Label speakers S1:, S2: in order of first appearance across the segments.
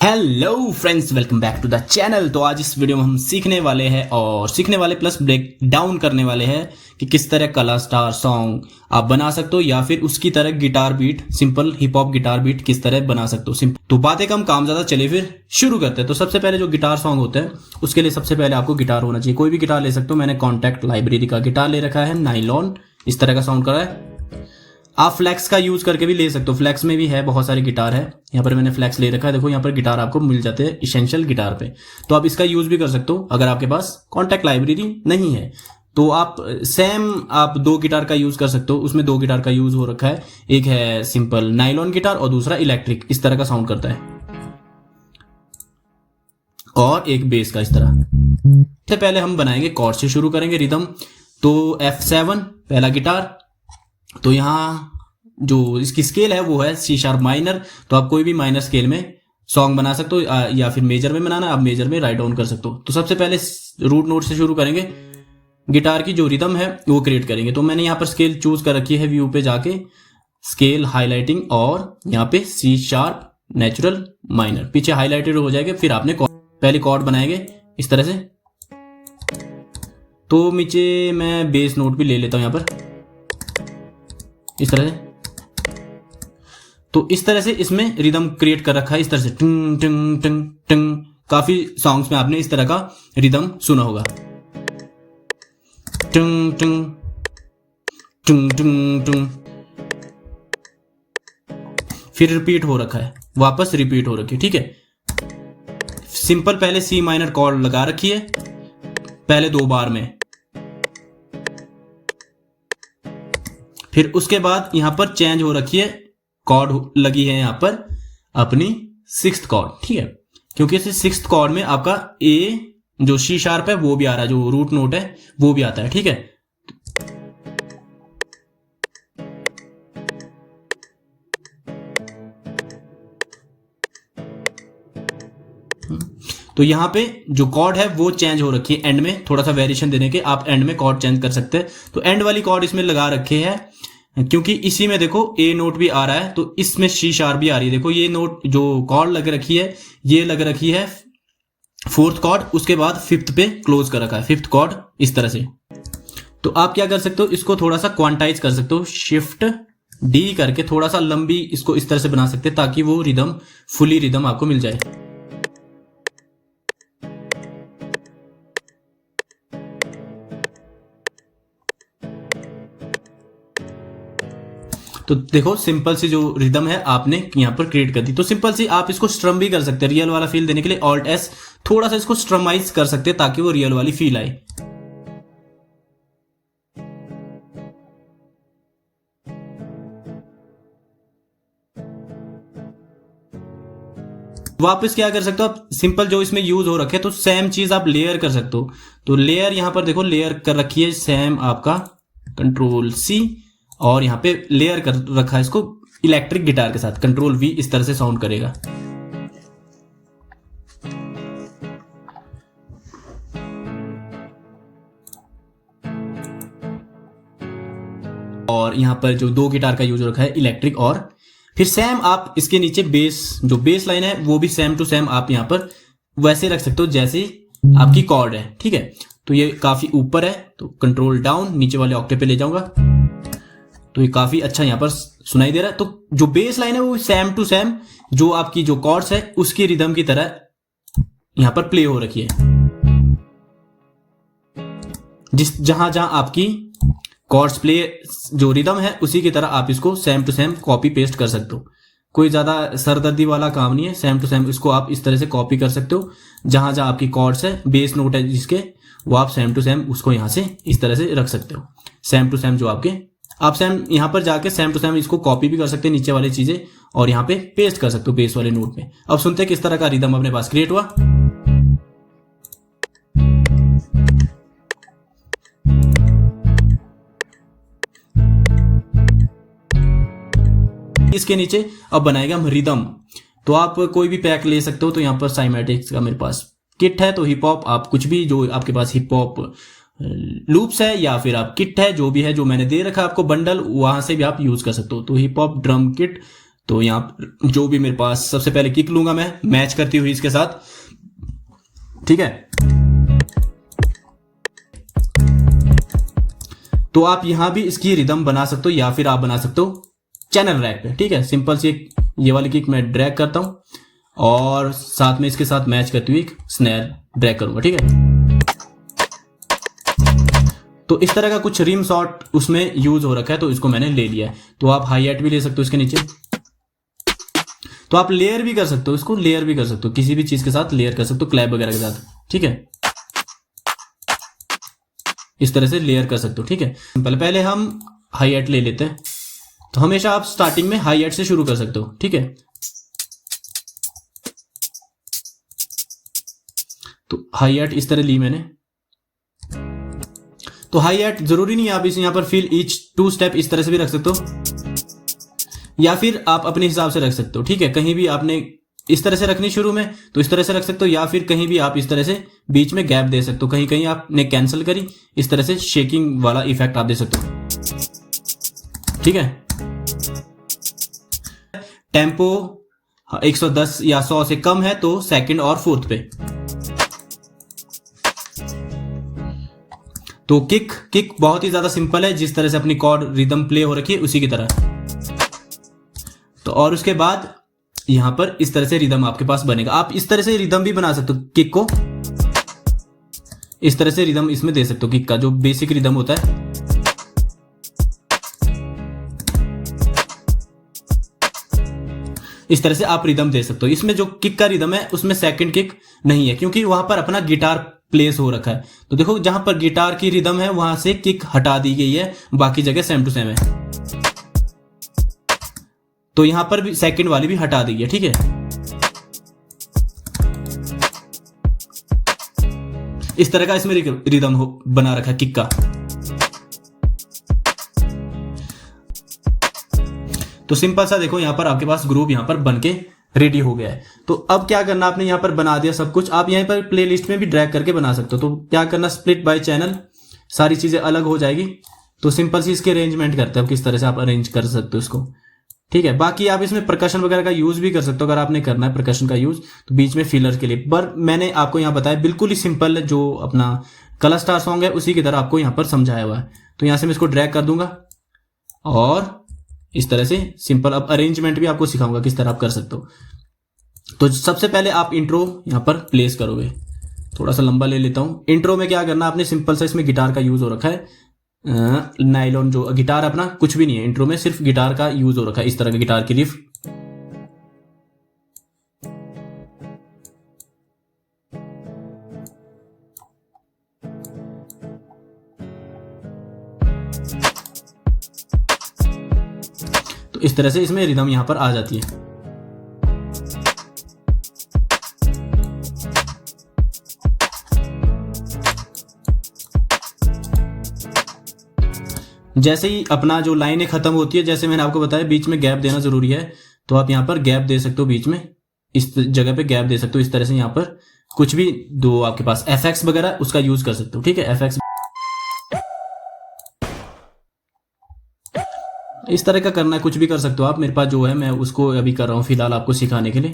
S1: Hello friends, welcome back to the channel. तो आज इस वीडियो में हम सीखने वाले हैं और सीखने वाले प्लस ब्रेक डाउन करने वाले हैं कि किस तरह कला स्टार सॉन्ग आप बना सकते हो या फिर उसकी तरह guitar beat, simple hip hop guitar beat किस तरह बना सकते हो। सिंपल तो बातें कम काम ज्यादा, चलिए फिर शुरू करते हैं। तो सबसे पहले जो गिटार सॉन्ग होता है उसके लिए सबसे पहले आपको गिटार होना चाहिए। कोई भी गिटार ले सकते हो। मैंने कॉन्टैक्ट लाइब्रेरी का गिटार ले रखा है, नाइलॉन, इस तरह का साउंड कर रहा है। आप फ्लैक्स का यूज करके भी ले सकते हो। फ्लैक्स में भी है, बहुत सारे गिटार है। यहाँ पर मैंने फ्लैक्स ले रखा है। देखो यहाँ पर गिटार आपको मिल जाते हैं इसेंशियल गिटार पे, तो आप इसका यूज भी कर सकते हो। अगर आपके पास कॉन्टैक्ट लाइब्रेरी नहीं है तो आप आप दो गिटार का यूज कर सकते हो। उसमें दो गिटार का यूज हो रखा है, एक है सिंपल नाइलॉन गिटार और दूसरा इलेक्ट्रिक, इस तरह का साउंड करता है, और एक बेस का इस तरह। सबसे पहले हम बनाएंगे कॉर्ड से शुरू करेंगे रिदम। तो F7 पहला गिटार। तो यहाँ जो इसकी स्केल है वो है सी शार्प माइनर। तो आप कोई भी माइनर स्केल में सॉन्ग बना सकते हो या फिर मेजर में बनाना, आप मेजर में राइट डाउन कर सकते हो। तो सबसे पहले रूट नोट से शुरू करेंगे, गिटार की जो रिदम है वो क्रिएट करेंगे। तो मैंने यहाँ पर स्केल चूज कर रखी है, व्यू पे जाके स्केल हाईलाइटिंग, और यहाँ पे सी शार्प नेचुरल माइनर पीछे हाईलाइटेड हो जाएगा। फिर आपने पहले कॉर्ड बनाएंगे इस तरह से। तो नीचे मैं बेस नोट भी ले लेता हूं यहाँ पर इस तरह से। तो इस तरह से इसमें रिदम क्रिएट कर रखा है इस तरह से, टंग टंग टंग टंग। काफी सॉन्ग्स में आपने इस तरह का रिदम सुना होगा, टंग टंग टंग टंग टंग। फिर रिपीट हो रखा है, वापस रिपीट हो रखी है, ठीक है। सिंपल पहले सी माइनर कॉर्ड लगा रखी है पहले दो बार में, फिर उसके बाद यहां पर चेंज हो रखी है, कॉर्ड लगी है यहां पर अपनी सिक्स्थ कॉर्ड, ठीक है। क्योंकि इस सिक्स्थ कॉर्ड में आपका ए जो सी शार्प है वो भी आ रहा है, जो रूट नोट है वो भी आता है, ठीक है। तो यहां पे जो कॉर्ड है वो चेंज हो रखी है एंड में, थोड़ा सा वेरिएशन देने के आप एंड में कॉर्ड चेंज कर सकते हैं। तो एंड वाली कॉर्ड इसमें लगा रखे है क्योंकि इसी में देखो ए नोट भी आ रहा है, तो इसमें सी शार्प भी आ रही है। देखो ये नोट जो कॉर्ड लग रखी है ये लग रखी है फोर्थ कॉर्ड, उसके बाद फिफ्थ पे क्लोज कर रखा है फिफ्थ कॉर्ड इस तरह से। तो आप क्या कर सकते हो, इसको थोड़ा सा क्वांटाइज कर सकते हो, शिफ्ट डी करके थोड़ा सा लंबी इसको इस तरह से बना सकते हैं ताकि वो रिदम फुली रिदम आपको मिल जाए। तो देखो सिंपल सी जो रिदम है आपने यहां पर क्रिएट कर दी। तो सिंपल सी आप इसको स्ट्रम भी कर सकते हैं, रियल वाला फील देने के लिए ऑल्ट एस थोड़ा सा इसको स्ट्रमाइज कर सकते हैं ताकि वो रियल वाली फील आए। वापस क्या कर सकते हो आप, सिंपल जो इसमें यूज हो रखे तो सेम चीज आप लेयर कर सकते हो। तो लेयर यहां पर देखो लेयर कर रखी है सेम आपका कंट्रोल सी, और यहाँ पे लेयर कर रखा है इसको इलेक्ट्रिक गिटार के साथ, कंट्रोल वी, इस तरह से साउंड करेगा। और यहाँ पर जो दो गिटार का यूज रखा है इलेक्ट्रिक, और फिर सेम आप इसके नीचे बेस, जो बेस लाइन है वो भी सेम टू सेम आप यहाँ पर वैसे रख सकते हो जैसे आपकी कॉर्ड है, ठीक है। तो ये काफी ऊपर है तो कंट्रोल डाउन, नीचे वाले ऑक्टेव पे ले जाऊंगा तो ये काफी अच्छा यहाँ पर सुनाई दे रहा है। तो जो बेस लाइन है वो सेम टू सेम जो आपकी जो कॉर्ड्स है उसकी रिदम की तरह यहाँ पर प्ले हो रखी है। जहां जहां आपकी कॉर्ड्स प्ले जो रिदम है उसी की तरह आप इसको same to same copy paste कर सकते हो। कोई ज्यादा सरदर्दी वाला काम नहीं है, सेम टू सेम इसको आप इस तरह से कॉपी कर सकते हो। जहां जहां आपकी कॉर्ड्स है, बेस नोट है जिसके, वो आप सेम टू सेम उसको यहां से इस तरह से रख सकते हो। सेम टू सेम जो आपके, आप सेम यहां पर जाके सेम टू सेम इसको कॉपी भी कर सकते हैं नीचे वाली चीजें, और यहां पे पेस्ट कर सकते हो बेस वाले नोट में। अब सुनते हैं किस तरह का रिदम अपने पास क्रिएट हुआ। इसके नीचे अब बनाएगा हम रिदम। तो आप कोई भी पैक ले सकते हो। तो यहाँ पर साइमेटिक्स का मेरे पास किट है, तो हिप हॉप आप कुछ भी जो आपके पास हिप हॉप लूप्स है या फिर आप किट है, जो भी है जो मैंने दे रखा है आपको बंडल, वहां से भी आप यूज कर सकते हो। तो हिप हॉप ड्रम किट तो यहाँ पर जो भी मेरे पास, सबसे पहले किक लूंगा मैं मैच करती हुई इसके साथ, ठीक है। तो आप यहां भी इसकी रिदम बना सकते हो या फिर आप बना सकते हो चैनल रैक पे, ठीक है। सिंपल सी ये वाली किक मैं ड्रैग करता हूं और साथ में इसके साथ मैच करती हुई एक स्नैर ड्रैग करूंगा, ठीक है। तो इस तरह का कुछ रिम शॉट उसमें यूज हो रखा है, तो इसको मैंने ले लिया है। तो आप हाई हैट भी ले सकते हो इसके नीचे। तो आप लेयर भी कर सकते हो, इसको लेयर भी कर सकते हो, किसी भी चीज के साथ लेयर कर सकते हो, क्लैप वगैरह के साथ, ठीक है। इस तरह से लेयर कर सकते हो, ठीक है। पहले हम हाई हैट ले लेते हैं। तो हमेशा आप स्टार्टिंग में हाई हैट से शुरू कर सकते हो, ठीक है। तो हाई हैट इस तरह ली मैंने। तो हाई हैट जरूरी नहीं है आप इसे यहां पर फील ईच 2 स्टेप इस तरह से भी रख सकते हो या फिर आप अपने हिसाब से रख सकते हो, ठीक है। कहीं भी आपने इस तरह से रखनी शुरू में तो इस तरह से रख सकते हो, या फिर कहीं भी आप इस तरह से बीच में गैप दे सकते हो। कहीं कहीं आपने कैंसिल करी, इस तरह से शेकिंग वाला इफेक्ट आप दे सकते हो, ठीक है। टेम्पो 110 या 100 से कम है तो सेकंड और फोर्थ पे। तो किक बहुत ही ज्यादा सिंपल है, जिस तरह से अपनी कॉर्ड रिदम प्ले हो रखी है उसी की तरह। तो और उसके बाद यहां पर इस तरह से रिदम आपके पास बनेगा। आप इस तरह से रिदम भी बना सकते हो, किक को इस तरह से रिदम इसमें दे सकते हो, किक का जो बेसिक रिदम होता है। इस तरह से आप रिदम दे सकते हो। इसमें जो किक का रिदम है उसमें सेकंड किक नहीं है, क्योंकि वहां पर अपना गिटार प्लेस हो रखा है। तो देखो जहां पर गिटार की रिदम है वहां से किक हटा दी गई है, बाकी जगह सेम टू सेम है। तो यहां पर भी सेकंड वाली भी हटा दी है, ठीक है। इस तरह का इसमें रिदम बना रखा है किक का। तो सिंपल सा देखो यहां पर आपके पास ग्रुप यहां पर बनके रेडी हो गया है। तो अब क्या करना, आपने यहां पर बना दिया सब कुछ। आप यहां पर प्लेलिस्ट में भी ड्रैग करके बना सकते हो। तो क्या करना, स्प्लिट बाय चैनल, सारी चीजें अलग हो जाएगी। तो सिंपल सी इसके अरेंजमेंट करते हैं, किस तरह से आप अरेंज कर सकते हो इसको, ठीक है। बाकी आप इसमें प्रकशन वगैरह का यूज भी कर सकते हो, अगर आपने करना है प्रकशन का यूज तो बीच में फिलर के लिए। पर मैंने आपको यहाँ बताया बिल्कुल ही सिंपल, जो अपना कलर स्टार सॉन्ग है उसी की तरह आपको यहाँ पर समझाया हुआ है। तो यहां से मैं इसको ड्रैग कर दूंगा और इस तरह से सिंपल। अब अरेंजमेंट भी आपको सिखाऊंगा किस तरह आप कर सकते हो। तो सबसे पहले आप इंट्रो यहां पर प्लेस करोगे। थोड़ा सा लंबा ले लेता हूं। इंट्रो में क्या करना, आपने सिंपल सा, इसमें गिटार का यूज हो रखा है, नाइलॉन जो गिटार अपना कुछ भी नहीं है, इंट्रो में सिर्फ गिटार का यूज हो रखा है, इस तरह का गिटार की रिफ। तो इस तरह से इसमें रिदम यहां पर आ जाती है। जैसे ही अपना जो लाइनें खत्म होती है, जैसे मैंने आपको बताया बीच में गैप देना जरूरी है, तो आप यहां पर गैप दे सकते हो बीच में, इस जगह पे गैप दे सकते हो। इस तरह से यहां पर कुछ भी दो आपके पास एफएक्स वगैरह उसका यूज कर सकते हो, ठीक है। एफएक्स इस तरह का करना है, कुछ भी कर सकते हो आप। मेरे पास जो है मैं उसको अभी कर रहा हूं फिलहाल आपको सिखाने के लिए।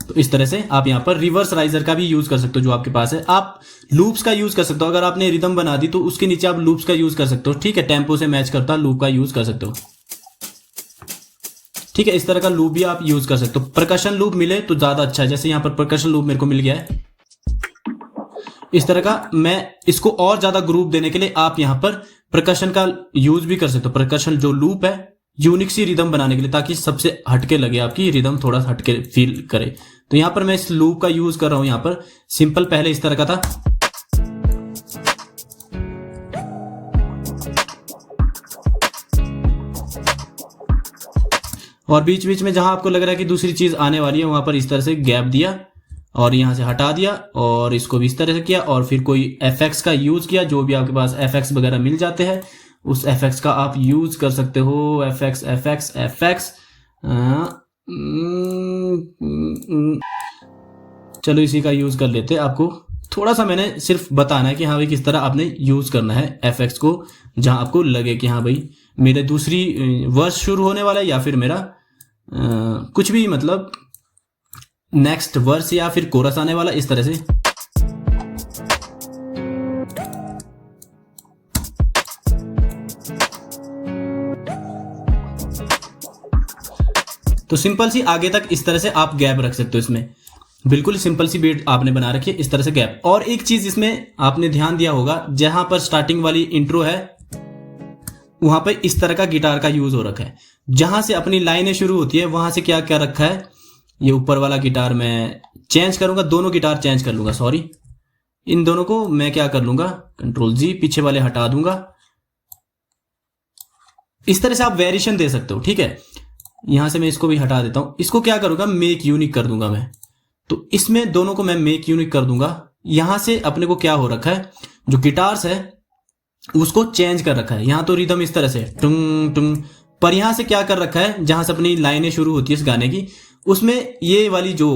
S1: तो इस तरह से आप यहां पर रिवर्स राइजर का भी यूज कर सकते हो जो आपके पास है। आप लूप्स का यूज कर सकते हो, अगर आपने रिदम बना दी तो उसके नीचे आप लूप्स का यूज कर सकते हो, ठीक है। टेम्पो से मैच करता लूप का यूज कर सकते हो, ठीक है। इस तरह का लूप भी आप यूज कर सकते हो। परकशन लूप मिले तो ज्यादा अच्छा है, जैसे यहां पर परकशन लूप मेरे को मिल गया है इस तरह का। मैं इसको और ज्यादा ग्रुप देने के लिए आप यहां पर परकशन का यूज भी कर सकते हो। परकशन जो लूप है यूनिक सी रिदम बनाने के लिए, ताकि सबसे हटके लगे, आपकी रिदम थोड़ा हटके फील करे। तो यहां पर मैं इस लूप का यूज कर रहा हूं। यहां पर सिंपल पहले इस तरह का था, और बीच बीच में जहां आपको लग रहा है कि दूसरी चीज आने वाली है वहां पर इस तरह से गैप दिया और यहां से हटा दिया और इसको भी इस तरह से किया, और फिर कोई एफएक्स का यूज किया। जो भी आपके पास एफएक्स वगैरह मिल जाते हैं उस एफएक्स का आप यूज कर सकते हो। एफएक्स एफएक्स एफएक्स चलो इसी का यूज कर लेते हैं। आपको थोड़ा सा मैंने सिर्फ बताना है कि हाँ भाई किस तरह आपने यूज करना है एफएक्स को, जहां आपको लगे कि हाँ भाई मेरे दूसरी वर्स शुरू होने वाला है या फिर मेरा कुछ भी मतलब नेक्स्ट वर्स या फिर कोरस आने वाला, इस तरह से। तो सिंपल सी आगे तक इस तरह से आप गैप रख सकते हो इसमें, बिल्कुल सिंपल सी बीट आपने बना रखी है इस तरह से गैप। और एक चीज इसमें आपने ध्यान दिया होगा, जहां पर स्टार्टिंग वाली इंट्रो है वहां पर इस तरह का गिटार का यूज हो रखा है। जहां से अपनी लाइनें शुरू होती है वहां से क्या क्या रखा है, ये ऊपर वाला गिटार मैं चेंज करूंगा, दोनों गिटार चेंज कर लूंगा, सॉरी इन दोनों को मैं क्या कर लूंगा Ctrl+G, पीछे वाले हटा दूंगा। इस तरह से आप वेरिएशन दे सकते हो, ठीक है। यहां से मैं इसको भी हटा देता हूं, इसको क्या करूंगा मेक यूनिक कर दूंगा मैं। तो इसमें दोनों को मैं मेक यूनिक कर दूंगा। यहां से अपने को क्या हो रखा है, जो गिटार्स है उसको चेंज कर रखा है। यहां तो रिदम इस तरह से टुंग टुंग, पर यहां से क्या कर रखा है, जहां से अपनी लाइनें शुरू होती है इस गाने की, उसमें ये वाली जो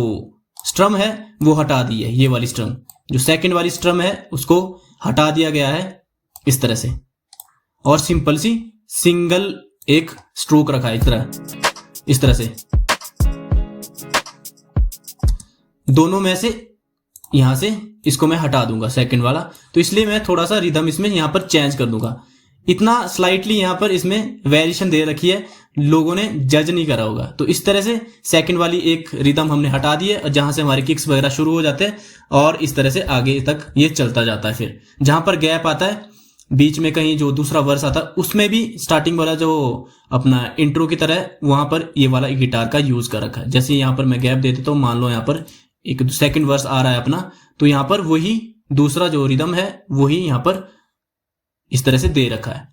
S1: स्ट्रम है वो हटा दी है। ये वाली स्ट्रम, जो सेकंड वाली स्ट्रम है उसको हटा दिया गया है इस तरह से, और सिंपल सी सिंगल एक स्ट्रोक रखा है इस तरह से। दोनों में से यहां से इसको मैं हटा दूंगा सेकंड वाला, तो इसलिए मैं थोड़ा सा रिदम इसमें यहां पर चेंज कर दूंगा। इतना स्लाइटली यहां पर इसमें वेरिएशन दे रखी है, लोगों ने जज नहीं करा होगा। तो इस तरह से सेकंड वाली एक रिदम हमने हटा दी है, जहां से हमारे किक्स वगैरह शुरू हो जाते हैं, और इस तरह से आगे तक ये चलता जाता है। फिर जहां पर गैप आता है बीच में कहीं जो दूसरा वर्स आता है, उसमें भी स्टार्टिंग वाला जो अपना इंट्रो की तरह वहां पर ये वाला गिटार का यूज कर रखा है। जैसे यहां पर मैं गैप दे देता हूं, मान लो यहां पर एक सेकंड वर्स आ रहा है अपना, तो यहां पर वही दूसरा जो रिदम है वही यहां पर इस तरह से दे रखा है।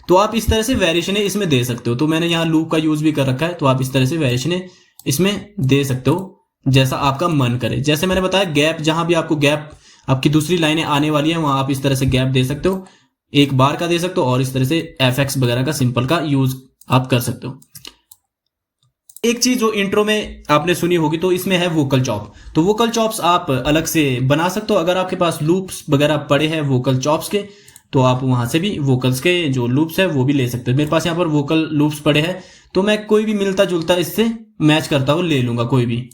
S1: तो आप इस तरह से वेरिएशन इसमें दे सकते हो। तो मैंने यहां लूप का यूज भी कर रखा है, तो आप इस तरह से वेरिएशन इसमें दे सकते हो जैसा आपका मन करे। जैसे मैंने बताया गैप, जहां भी आपको गैप आपकी दूसरी लाइनें आने वाली है वहां आप इस तरह से गैप दे सकते हो, एक बार का दे सकते हो, और इस तरह से एफएक्स वगैरह का सिंपल का यूज आप कर सकते हो। एक चीज जो इंट्रो में आपने सुनी होगी, तो इसमें है वोकल चॉप। तो वोकल चॉप्स आप अलग से बना सकते हो। अगर आपके पास लूप्स वगैरह पड़े हैं वोकल चॉप्स के, तो आप वहां से भी वोकल्स के जो लूप्स है वो भी ले सकते हो। मेरे पास यहाँ पर वोकल लूप्स पड़े हैं, तो मैं कोई भी मिलता जुलता इससे मैच करता हुआ ले लूंगा कोई भी।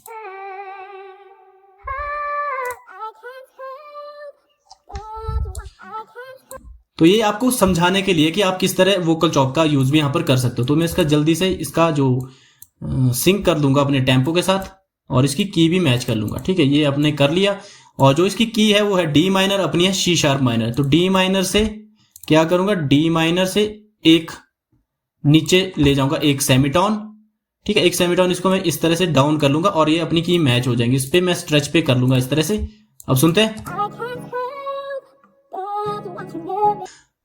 S1: तो ये आपको समझाने के लिए कि आप किस तरह वोकल चॉप का यूज भी यहाँ पर कर सकते हो। तो मैं इसका जल्दी से इसका जो सिंक कर दूंगा अपने टेम्पो के साथ, और इसकी की भी मैच कर लूंगा, ठीक है। ये अपने कर लिया, और जो इसकी की है वो है डी माइनर, अपनी है सी शार्प माइनर। तो डी माइनर से क्या करूंगा, डी माइनर से एक नीचे ले जाऊंगा एक सेमीटोन, ठीक है, एक सेमीटोन, इसको मैं इस तरह से डाउन कर लूंगा और ये अपनी की मैच हो जाएंगी। इस पे मैं स्ट्रेच पे कर लूंगा इस तरह से। अब सुनते हैं,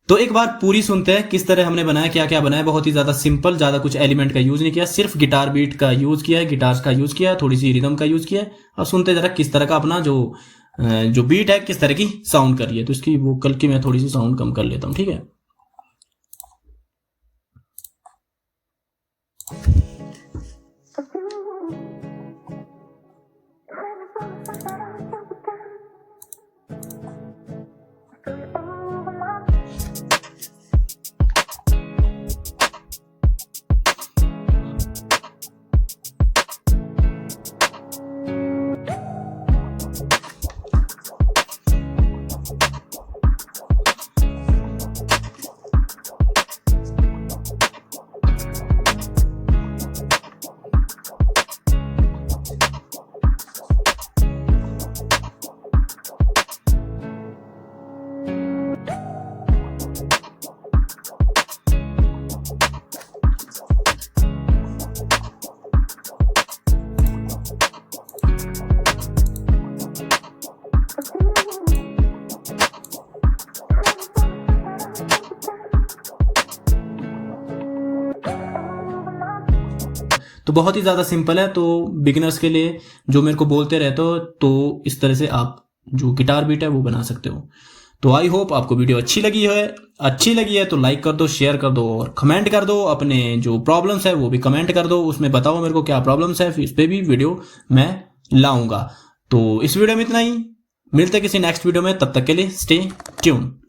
S1: तो एक बार पूरी सुनते हैं किस तरह हमने बनाया, क्या क्या बनाया। बहुत ही ज्यादा सिंपल, ज्यादा कुछ एलिमेंट का यूज नहीं किया, सिर्फ गिटार बीट का यूज किया है, गिटार्स का यूज किया है, थोड़ी सी रिदम का यूज किया है। अब सुनते जरा किस तरह का अपना जो बीट है किस तरह की साउंड कर रही है। तो इसकी वोकल की मैं थोड़ी सी साउंड कम कर लेता हूं, ठीक है। तो बहुत ही ज़्यादा सिंपल है। तो बिगिनर्स के लिए जो मेरे को बोलते रहते हो, तो इस तरह से आप जो गिटार बीट है वो बना सकते हो। तो आई होप आपको वीडियो अच्छी लगी है तो लाइक कर दो, शेयर कर दो और कमेंट कर दो। अपने जो प्रॉब्लम्स है वो भी कमेंट कर दो, उसमें बताओ मेरे को क्या प्रॉब्लम्स है, फिर इस पर भी वीडियो मैं लाऊंगा। तो इस वीडियो में इतना ही, मिलते किसी नेक्स्ट वीडियो में, तब तक के लिए स्टे ट्यून।